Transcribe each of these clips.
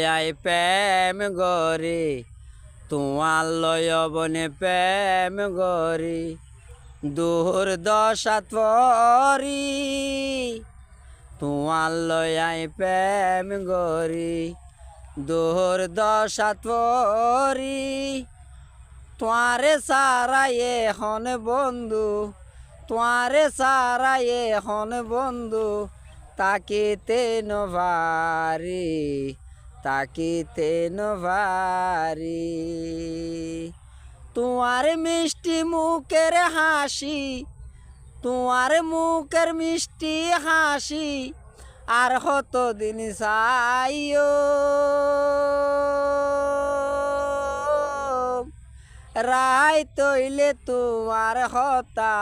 I প্রেম গরি তোমার লয় বনে প্রেম গরি দুর্দশা তরি তোমার লয় প্রেম গরি দুর্দশা তরি তোমারে সারা এখন বন্ধু তোমারে সারা এখন বন্ধু তাকিতে নভারি তাকিতে নভারি তোমার মিষ্টি মুখের হাসি তোমার মুখের মিষ্টি হাসি আর কতদিন চাইও রায় তৈলে তোমার হতা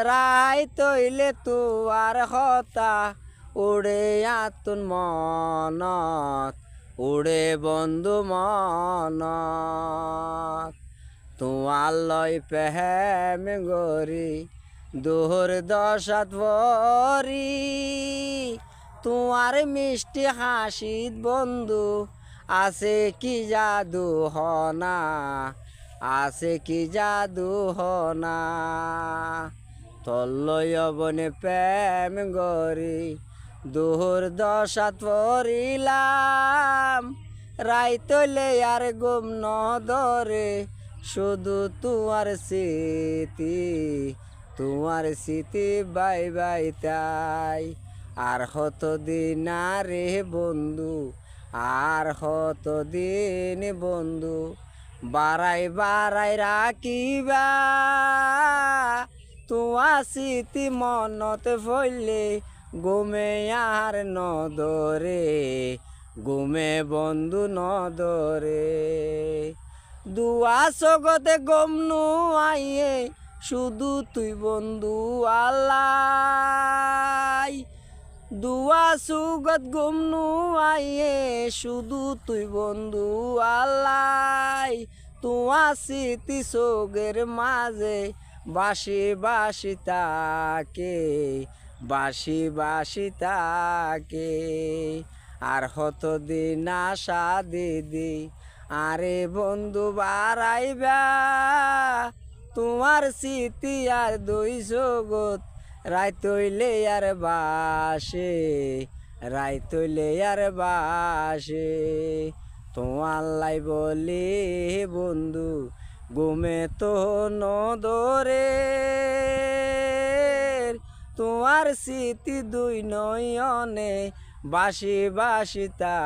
রায় তৈলে তোমার হতা উড়ে আতুন মনত উড়ে বন্ধু মনত তোমার লয় প্রেম গরি দুর্দশাত ভরি তোমার মিষ্টি হাসিত বন্ধু আছে কি জাদু হনা আছে কি জাদু হনা তল্লয় বনে প্রেম গরি দুর্দশাত পড়িলাম রাইতলে আর গুম নদরে শুধু তোমার স্মৃতি বাই বাই তাই আর কতদিন রে বন্ধু আর কতদিন বন্ধু বারাই বারাই রাখিবা তোমার স্মৃতি মনত ফইলে গুমে আর নদরে গুমে বন্ধু নদরে দুয়া জগতে গমনু আইয়ে শুধু তুই বন্ধু আল্লাই দুয়া সুগত গমনু আইয়ে শুধু তুই বন্ধু আল্লাই তোমার স্মৃতি সোগের মাঝে বাসি বাসি তাকে বাসি বাসি তাকে আর কতদিন আশা দিদি আরে বন্ধু বাড়াইবা তোমার স্মৃতি আর দুই জগৎ রাইতইলে আর বাসে রাইতইলে আর বাসে তোমার লাই বলি বন্ধু গুমে তো নদরে তোমার স্মৃতি দুই নয়নে বাসি বাসি তা